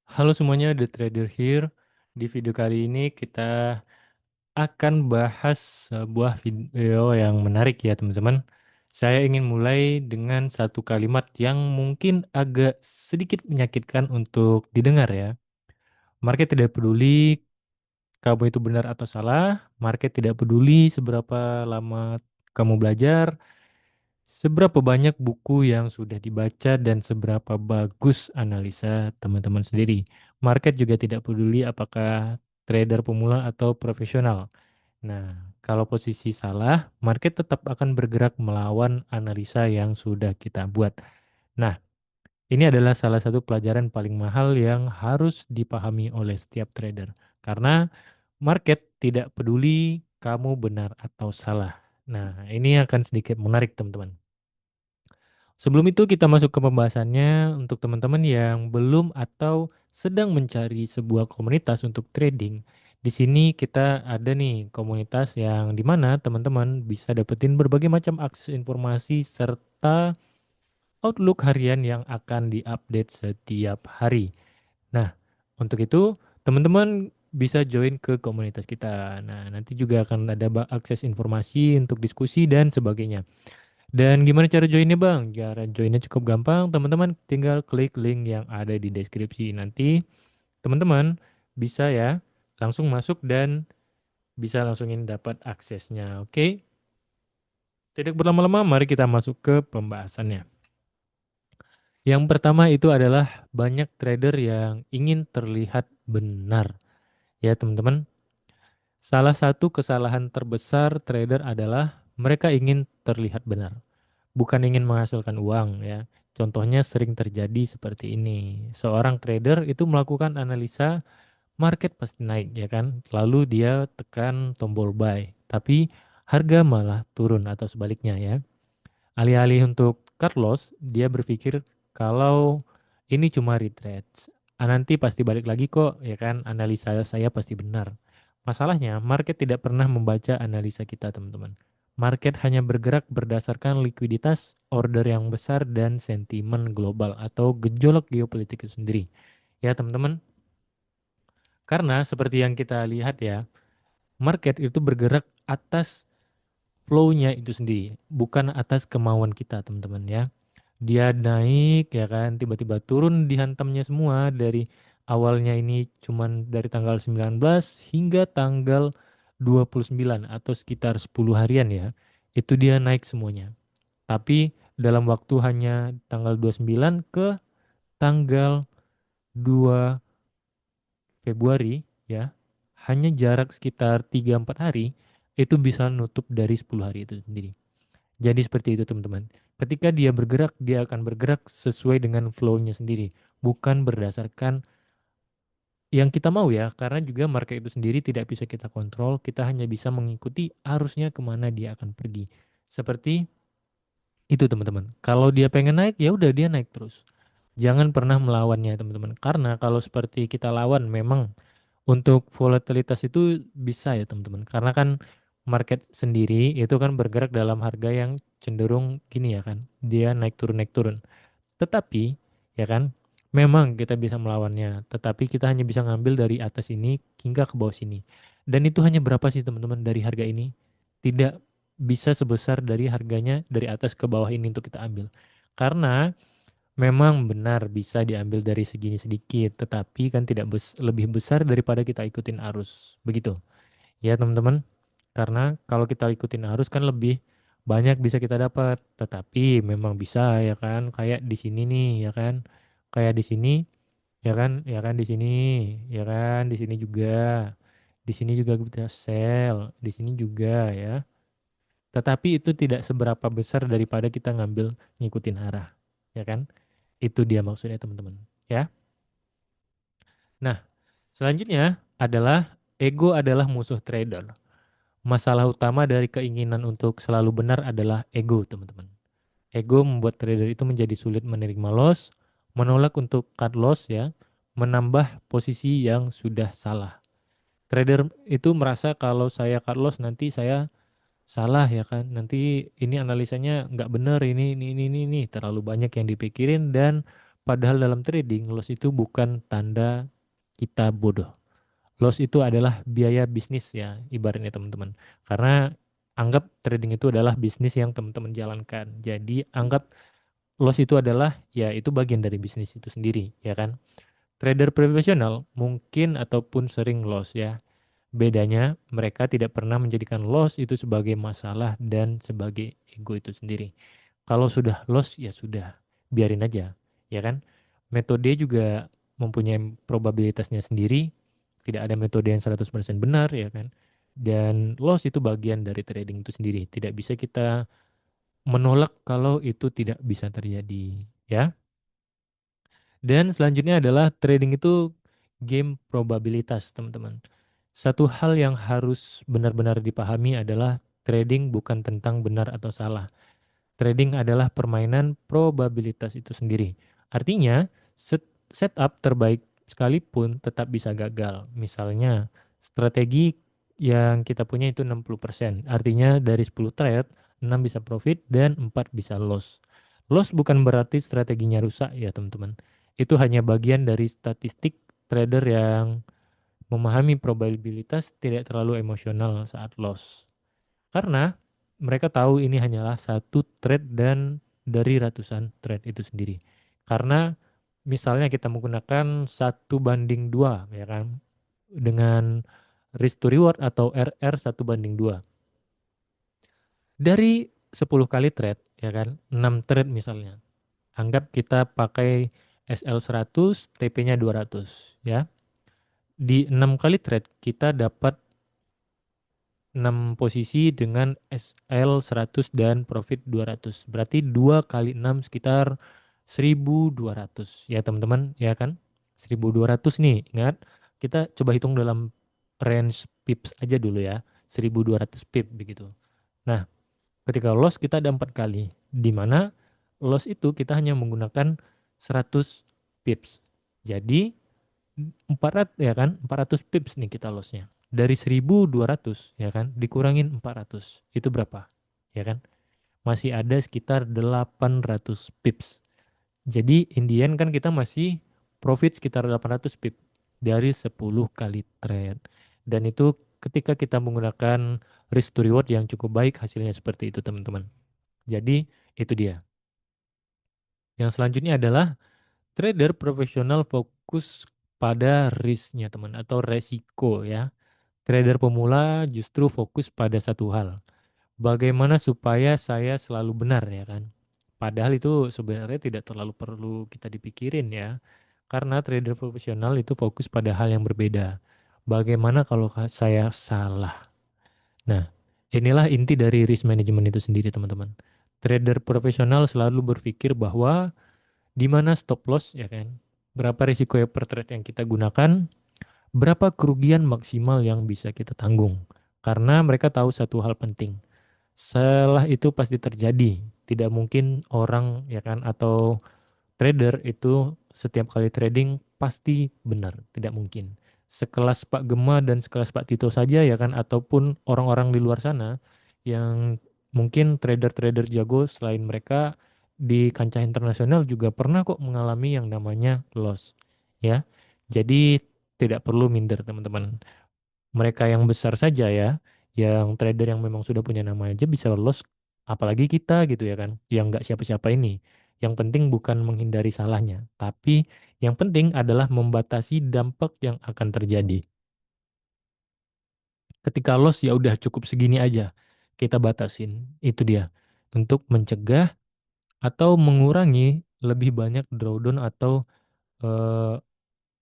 Halo semuanya, The Trader here. Di video kali ini kita akan bahas sebuah video yang menarik ya teman-teman. Saya ingin mulai dengan satu kalimat yang mungkin agak sedikit menyakitkan untuk didengar ya. Market tidak peduli kamu itu benar atau salah. Market tidak peduli seberapa lama kamu belajar. Seberapa banyak buku yang sudah dibaca dan seberapa bagus analisa teman-teman sendiri. Market juga tidak peduli apakah trader pemula atau profesional. Nah, kalau posisi salah, market tetap akan bergerak melawan analisa yang sudah kita buat. Nah, ini adalah salah satu pelajaran paling mahal yang harus dipahami oleh setiap trader. Karena market tidak peduli kamu benar atau salah. Nah, ini akan sedikit menarik teman-teman. Sebelum itu kita masuk ke pembahasannya untuk teman-teman yang belum atau sedang mencari sebuah komunitas untuk trading. Di sini kita ada nih komunitas yang dimana teman-teman bisa dapetin berbagai macam akses informasi serta outlook harian yang akan diupdate setiap hari. Nah, untuk itu teman-teman bisa join ke komunitas kita. Nah, nanti juga akan ada akses informasi untuk diskusi dan sebagainya. Dan gimana cara joinnya Bang? Cara joinnya cukup gampang, teman-teman tinggal klik link yang ada di deskripsi. Nanti teman-teman bisa ya langsung masuk dan bisa langsungin dapat aksesnya. Oke? Tidak berlama-lama, mari kita masuk ke pembahasannya. Yang pertama itu adalah banyak trader yang ingin terlihat benar. Ya teman-teman, salah satu kesalahan terbesar trader adalah mereka ingin terlihat benar, bukan ingin menghasilkan uang ya. Contohnya sering terjadi seperti ini. Seorang trader itu melakukan analisa market pasti naik ya kan. Lalu dia tekan tombol buy, tapi harga malah turun atau sebaliknya ya. Alih-alih untuk cut loss, dia berpikir kalau ini cuma retraced. Nanti pasti balik lagi kok ya kan. Analisa saya pasti benar. Masalahnya market tidak pernah membaca analisa kita teman-teman. Market hanya bergerak berdasarkan likuiditas, order yang besar, dan sentimen global atau gejolak geopolitik itu sendiri. Ya teman-teman, karena seperti yang kita lihat ya, market itu bergerak atas flow-nya itu sendiri, bukan atas kemauan kita teman-teman ya. Dia naik ya kan, tiba-tiba turun dihantamnya semua dari awalnya ini cuman dari tanggal 19 hingga tanggal 29 atau sekitar 10 harian ya. Itu dia naik semuanya. Tapi dalam waktu hanya tanggal 29 ke tanggal 2 Februari ya, hanya jarak sekitar 3-4 hari itu bisa nutup dari 10 hari itu sendiri. Jadi seperti itu teman-teman. Ketika dia bergerak, dia akan bergerak sesuai dengan flow-nya sendiri, bukan berdasarkan yang kita mau ya, karena juga market itu sendiri tidak bisa kita kontrol, kita hanya bisa mengikuti arusnya kemana dia akan pergi. Seperti itu teman-teman. Kalau dia pengen naik, ya udah dia naik terus. Jangan pernah melawannya teman-teman, karena kalau seperti kita lawan memang untuk volatilitas itu bisa ya teman-teman. Karena kan market sendiri itu kan bergerak dalam harga yang cenderung gini ya kan. Dia naik turun naik turun. Tetapi ya kan memang kita bisa melawannya. Tetapi kita hanya bisa ngambil dari atas ini hingga ke bawah sini. Dan itu hanya berapa sih teman-teman dari harga ini? Tidak bisa sebesar dari harganya dari atas ke bawah ini untuk kita ambil. Karena memang benar bisa diambil dari segini sedikit, tetapi kan tidak lebih besar daripada kita ikutin arus. Begitu. Ya, teman-teman. Karena kalau kita ikutin arus kan lebih banyak bisa kita dapat, tetapi memang bisa ya kan, kayak di sini nih ya kan. Kayak di sini ya kan, ya kan di sini, ya kan di sini juga. Di sini juga bisa sell, di sini juga ya. Tetapi itu tidak seberapa besar daripada kita ngambil ngikutin arah, ya kan? Itu dia maksudnya teman-teman. Ya. Nah, selanjutnya adalah ego adalah musuh trader. Masalah utama dari keinginan untuk selalu benar adalah ego, teman-teman. Ego membuat trader itu menjadi sulit menerima loss, menolak untuk cut loss ya, menambah posisi yang sudah salah. Trader itu merasa kalau saya cut loss nanti saya salah ya kan. Nanti ini analisanya nggak benar ini terlalu banyak yang dipikirin dan Padahal dalam trading, loss itu bukan tanda kita bodoh. Loss itu adalah biaya bisnis ya, ibaratnya teman-teman. Karena anggap trading itu adalah bisnis yang teman-teman jalankan. Jadi anggap loss itu adalah ya itu bagian dari bisnis itu sendiri, ya kan? Trader profesional mungkin ataupun sering loss ya. Bedanya mereka tidak pernah menjadikan loss itu sebagai masalah dan sebagai ego itu sendiri. Kalau sudah loss ya sudah, biarin aja, ya kan? Metode juga mempunyai probabilitasnya sendiri, tidak ada metode yang 100% benar, ya kan? Dan loss itu bagian dari trading itu sendiri, tidak bisa kita menolak kalau itu tidak bisa terjadi, ya. Dan selanjutnya adalah trading itu game probabilitas, teman-teman. Satu hal yang harus benar-benar dipahami adalah trading bukan tentang benar atau salah. Trading adalah permainan probabilitas itu sendiri. Artinya, setup terbaik sekalipun tetap bisa gagal. Misalnya, strategi yang kita punya itu 60%. Artinya dari 10 trade, 6 bisa profit dan 4 bisa loss. Loss bukan berarti strateginya rusak ya teman-teman. Itu hanya bagian dari statistik trader yang memahami probabilitas tidak terlalu emosional saat loss. Karena mereka tahu ini hanyalah satu trade dan dari ratusan trade itu sendiri. Karena misalnya kita menggunakan 1:2 ya kan dengan risk to reward atau RR 1:2. Dari 10 kali trade ya kan 6 trade misalnya. Anggap kita pakai SL 100, TP-nya 200 ya. Di 6 kali trade kita dapat 6 posisi dengan SL 100 dan profit 200. Berarti 2 kali 6 sekitar 1.200 ya teman-teman ya kan. 1.200 nih ingat kita coba hitung dalam range pips aja dulu ya. 1.200 pip begitu. Nah ketika loss kita ada 4 kali. Di mana loss itu kita hanya menggunakan 100 pips. Jadi 400 ya kan 400 pips nih kita lossnya dari 1.200 ya kan dikurangin 400 itu berapa ya kan masih ada sekitar 800 pips jadi Indian kan kita masih profit sekitar 800 pips dari 10 kali trade dan itu ketika kita menggunakan risk to reward yang cukup baik hasilnya seperti itu teman-teman jadi itu dia yang selanjutnya adalah trader profesional fokus pada risknya teman atau resiko ya. Trader pemula justru fokus pada satu hal. Bagaimana supaya saya selalu benar ya kan. Padahal itu sebenarnya tidak terlalu perlu kita dipikirin ya. Karena trader profesional itu fokus pada hal yang berbeda. Bagaimana kalau saya salah? Nah, inilah inti dari risk management itu sendiri teman-teman. Trader profesional selalu berpikir bahwa di mana stop loss ya kan. Berapa risiko ya per trade yang kita gunakan, berapa kerugian maksimal yang bisa kita tanggung. Karena mereka tahu satu hal penting. Setelah itu pasti terjadi. Tidak mungkin orang ya kan atau trader itu setiap kali trading pasti benar, tidak mungkin. Sekelas Pak Gema dan sekelas Pak Tito saja ya kan ataupun orang-orang di luar sana yang mungkin trader-trader jago selain mereka di kancah internasional juga pernah kok mengalami yang namanya loss ya. Jadi tidak perlu minder teman-teman. Mereka yang besar saja ya, yang trader yang memang sudah punya nama aja bisa loss, apalagi kita gitu ya kan, yang nggak siapa-siapa ini. Yang penting bukan menghindari salahnya, tapi yang penting adalah membatasi dampak yang akan terjadi. Ketika loss ya udah cukup segini aja, kita batasin. Itu dia. Untuk mencegah atau mengurangi lebih banyak drawdown atau eh,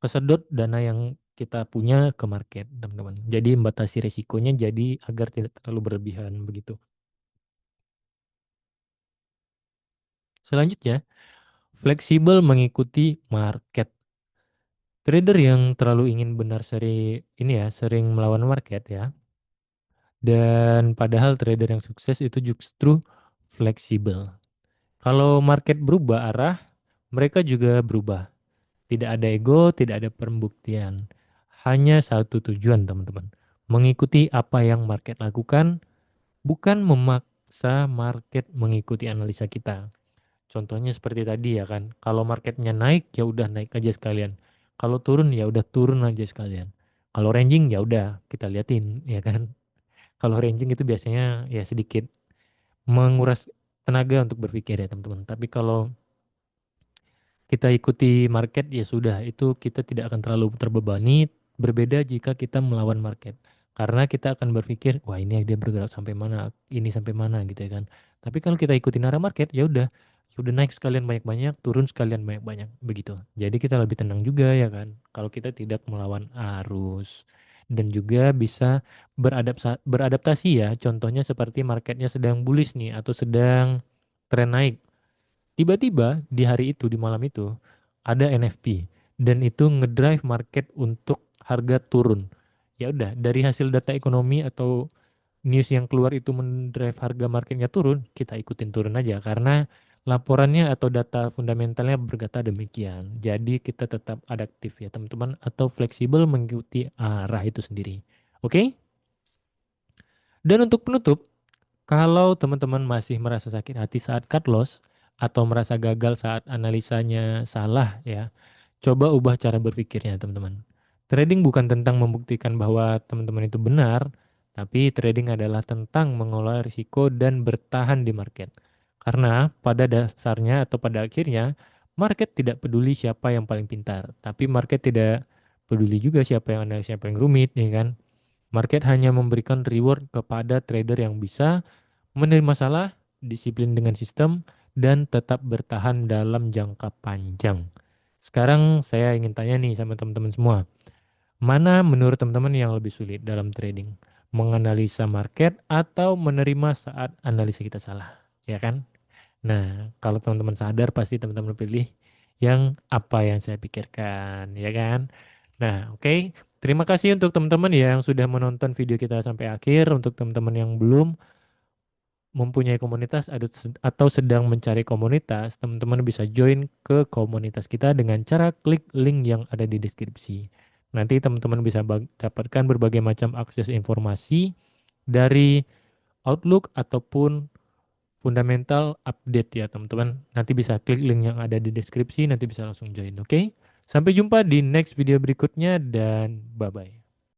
kesedot dana yang kita punya ke market, teman-teman. Jadi membatasi resikonya jadi agar tidak terlalu berlebihan begitu. Selanjutnya, fleksibel mengikuti market. Trader yang terlalu ingin benar sering melawan market ya. Dan padahal trader yang sukses itu justru fleksibel. Kalau market berubah arah, mereka juga berubah. Tidak ada ego, tidak ada pembuktian. Hanya satu tujuan, teman-teman. Mengikuti apa yang market lakukan, bukan memaksa market mengikuti analisa kita. Contohnya seperti tadi ya kan. Kalau marketnya naik ya udah naik aja sekalian. Kalau turun ya udah turun aja sekalian. Kalau ranging ya udah kita liatin ya kan. Kalau ranging itu biasanya ya sedikit menguras tenaga untuk berpikir ya teman-teman. Tapi kalau kita ikuti market ya sudah, itu kita tidak akan terlalu terbebani. Berbeda jika kita melawan market, karena kita akan berpikir wah ini dia bergerak sampai mana, ini sampai mana gitu ya kan. Tapi kalau kita ikutin arah market ya udah naik sekalian banyak-banyak, turun sekalian banyak-banyak begitu. Jadi kita lebih tenang juga ya kan kalau kita tidak melawan arus, dan juga bisa beradaptasi ya. Contohnya seperti marketnya sedang bullish nih atau sedang tren naik. Tiba-tiba di hari itu, di malam itu, ada NFP dan itu ngedrive market untuk harga turun. Ya udah, dari hasil data ekonomi atau news yang keluar itu mendrive harga marketnya turun, kita ikutin turun aja karena laporannya atau data fundamentalnya berkata demikian. Jadi kita tetap adaptif ya teman-teman atau fleksibel mengikuti arah itu sendiri. Oke? Dan untuk penutup, kalau teman-teman masih merasa sakit hati saat cut loss atau merasa gagal saat analisanya salah ya, coba ubah cara berpikirnya teman-teman. Trading bukan tentang membuktikan bahwa teman-teman itu benar, tapi trading adalah tentang mengelola risiko dan bertahan di market. Karena pada dasarnya atau pada akhirnya, market tidak peduli siapa yang paling pintar, tapi market tidak peduli juga siapa yang analisa yang paling rumit, ya kan? Market hanya memberikan reward kepada trader yang bisa menerima masalah, disiplin dengan sistem, dan tetap bertahan dalam jangka panjang. Sekarang saya ingin tanya nih sama teman-teman semua. Mana menurut teman-teman yang lebih sulit dalam trading? Menganalisa market atau menerima saat analisa kita salah? Ya kan? Nah, kalau teman-teman sadar pasti teman-teman pilih yang apa yang saya pikirkan, ya kan? Nah, oke. Terima kasih untuk teman-teman yang sudah menonton video kita sampai akhir. Untuk teman-teman yang belum mempunyai komunitas atau sedang mencari komunitas, teman-teman bisa join ke komunitas kita dengan cara klik link yang ada di deskripsi. Nanti teman-teman bisa dapatkan berbagai macam akses informasi dari Outlook ataupun fundamental update ya teman-teman. Nanti bisa klik link yang ada di deskripsi, nanti bisa langsung join, oke? Sampai jumpa di next video berikutnya dan bye-bye.